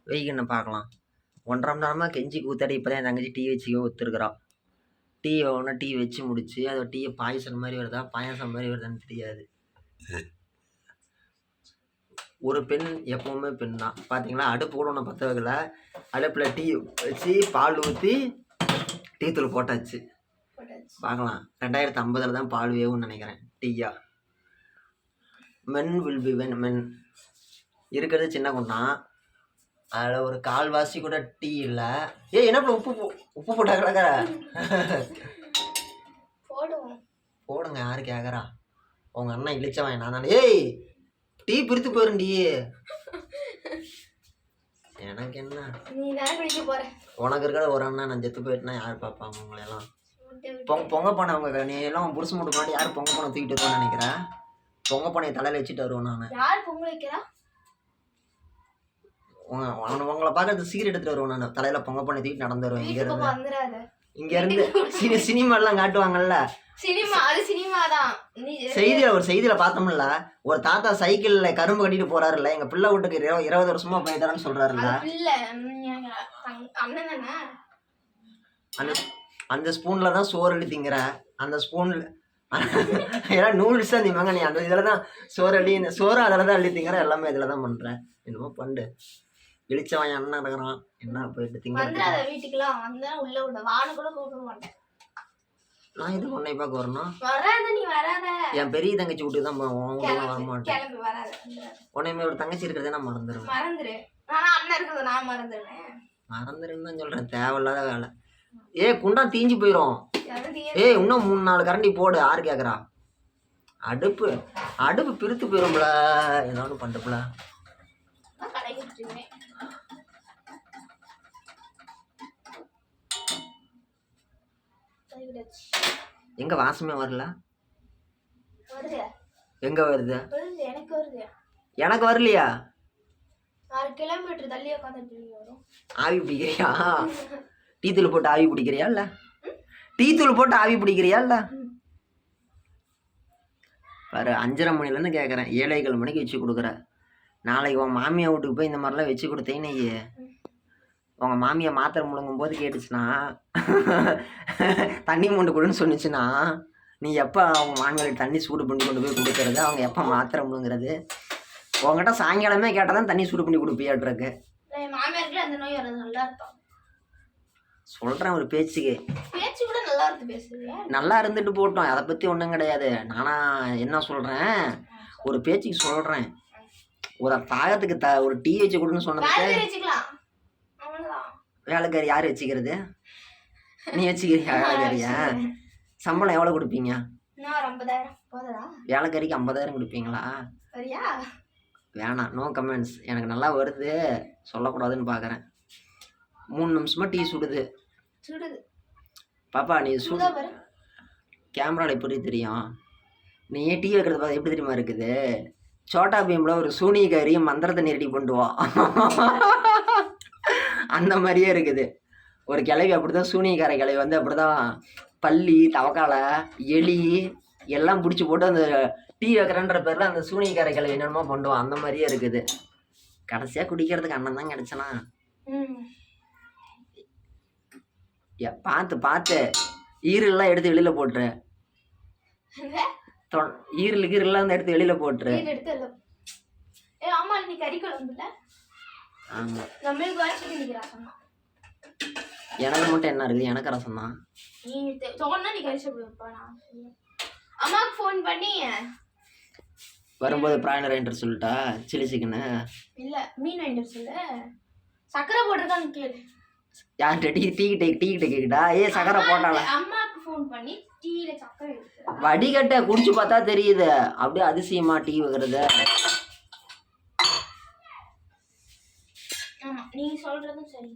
வெய்கண்ணை பார்க்கலாம். 1.5 மணி நேரமாக கெஞ்சி கூத்தாடி இப்போ தான் என் தங்கச்சி டீ வச்சுக்க ஒத்துருக்குறான். டீ ஒன்று டீ வச்சு முடிச்சு அதை டீயை பாயசம் மாதிரி வருதா பாயசம் மாதிரி வருதான்னு தெரியாது. ஒரு பெண் எப்போவுமே பெண் தான். பார்த்தீங்களா, அடுப்பு கூட ஒன்று பற்ற வைக்கல, அடுப்பில் டீ வச்சு பால் ஊற்றி டீ தூள் போட்டாச்சு. பார்க்கலாம் 2050 தான் பால் வேகும்னு நினைக்கிறேன். டீயா மென் வில் பி வென் மென் இருக்கிறது சின்ன குண்டான், அதில் ஒரு கால்வாசி கூட டீ இல்லை. என்ன உப்பு போட்டா கிடக்கிற போடுங்க, யாரு கேட்குறா? உங்க அண்ணன் இழிச்சவன் நான் தானே. டீ பிரித்து போயிருண்டி. எனக்கு என்ன, உனக்கு இருக்கிற ஒரு அண்ணன் நான் செத்து போயிட்டுனா யார் பார்ப்பாங்க உங்களையெல்லாம்? பொங்க பானை அவங்க நீ எல்லாம் புருஷன் மட்டும் முன்னாடி யார் பொங்க பானை தூக்கிட்டு வருவான்னு நினைக்கிறேன். பொங்க பானையை தலையில வச்சுட்டு வருவேன் நான். உங்களை பார்க்கறது சீர் எடுத்துட்டு வருவேன் நான். தலையில பொங்க பானை தூக்கிட்டு நடந்து வருவேன். இங்க இருந்து சினிமாலாம் காட்டுவாங்கல்ல, செய்தியில ஒரு செய்தியில பார்த்தோம்ல, ஒரு தாத்தா சைக்கிள்ல கரும்பு கட்டிட்டு போறாருல்ல, எங்க பிள்ளை வீட்டுக்கு 20 வருஷமா போய் தரேன்னு சொல்றாருல்ல. அந்த ஸ்பூன்ல தான் சோறு அள்ளி திங்கிற. அந்த ஸ்பூன்ல ஏன்னா நூடுல்ஸ் தான் திம்பாங்க, நீ அந்த இதுல தான் சோறு அள்ளி சோறு அதில் தான் அள்ளி திங்கிற. எல்லாமே இதுல தான் பண்ற. என்னமோ பண்ணு. இழிச்சவன் அண்ணன் இருக்கிறான், என்ன போயிட்டு திங்க வீட்டுக்குலாம் வந்தா உள்ள விட வான கூட கூப்பிட மாட்டேன். நான் இது உன்னை பார்க்க வரணும். என் பெரிய தங்கச்சி வீட்டுக்கு தான் வர மாட்டேன். உன்னையுமே ஒரு தங்கச்சி இருக்கிறதே நான் மறந்துடுவேன். மறந்துடுன்னு தான் சொல்றேன், தேவையில்லாத வேலை. குண்டா தீஞ்சு போயிடும். இன்னும் 3-4 கரண்டி போடு, யாரு கேக்குறா? அடுப்பு பிரித்து போயிரும்ல, ஏதாவது பண்ணுப்புல. எங்க வாசமே வரல? எங்க வருது? எனக்கு வரலையா? ஆவி பிடிக்கிறியா? டீ தூள் போட்டு ஆவி பிடிக்கிறியா இல்ல? டீ தூள் போட்டு ஆவி பிடிக்கிறியா இல்ல? பாரு, 5:30 மணிலேருந்து கேட்குறேன், 7:15 மணிக்கு வச்சு கொடுக்குற. நாளைக்கு உன் மாமியா வீட்டுக்கு போய் இந்த மாதிரிலாம் வச்சு கொடுத்தேன்னு உங்கள் மாமியை மாத்திரை முழுங்கும் போது கேட்டுச்சுன்னா, தண்ணி மூண்டு கொடுன்னு சொன்னிச்சுன்னா, நீ எப்போ அவங்க மாமியாருக்கு தண்ணி சூடு பண்ணி கொண்டு போய் கொடுக்கறது? அவங்க எப்போ மாத்திரை முழுங்குறது? உங்ககிட்ட சாயங்காலமே கேட்டால் தான் தண்ணி சூடு பண்ணி கொடுப்பியாட்ருக்கு. சொல்கிறேன் ஒரு பேச்சுக்கு. நல்லா இருந்துட்டு போட்டோம், அதை பற்றி ஒன்றும் கிடையாது. நானா என்ன சொல்கிறேன், ஒரு பேச்சுக்கு சொல்கிறேன். ஒரு தாகத்துக்கு ஒரு டீ வச்சு கொடுன்னு சொன்னதுக்கு வேலைக்காரி யார் வச்சுக்கிறது? நீ வச்சுக்கிறியா வேலைக்காரியா? சம்பளம் எவ்வளோ கொடுப்பீங்க? வேலைக்காரிக்கு 50,000 கொடுப்பீங்களா? வேணாம், நோ கமெண்ட்ஸ். எனக்கு நல்லா வருது, சொல்லக்கூடாதுன்னு பார்க்குறேன். 3 நிமிஷமா டீ சுடுது. பாப்பா நீ கேமராவில் எப்படி தெரியும்? நீ டீ வைக்கிறது பார்த்து எப்படி தெரியுமா இருக்குது? சோட்டா பீமில் ஒரு சூனியக்காரி மந்திரத்தை நிரட்டி பண்ணுவான், அந்த மாதிரியே இருக்குது. ஒரு கிளவி அப்படிதான், சூனியக்கார கிளவி வந்து அப்படிதான் பல்லி தவக்காலை எலி எல்லாம் பிடிச்சி போட்டு அந்த டீ வைக்கிறன்ற பேரில் அந்த சூனியக்கார கிளவி என்னென்னமோ பண்ணுவான், அந்த மாதிரியே இருக்குது. கடைசியாக குடிக்கிறதுக்கு அண்ணன் தான் கிடைச்சனா? பார்த்து ஈரெல்லாம் எடுத்து வெளியில் போட்டுரு. ஈரெல்லாம் எடுத்து வெளியில் போட்டுரு. எனக்கு மட்டும் என்ன இருக்குது? எனக்கு ரசம் தான். வரும்போது பிராய்லர் வாங்கிட்டு சொல்லிட்டா, சில்லி சிக்கனு இல்ல மீன் வாங்கிட்டு சொல்லு. சக்கரை போட்டுருக்கான்னு கேளு. யார்கிட்ட? டீ கிட்ட கேக்குடா. சக்கரை போட்டால அம்மாக்கு ஃபோன் பண்ணி டீல சக்கரை வடிகட்ட குடிச்சு பார்த்தா தெரியுது. அப்படியே அதிசயமா டீ வைக்கிறது. ஆமா, நீ சொல்றதும் சரி.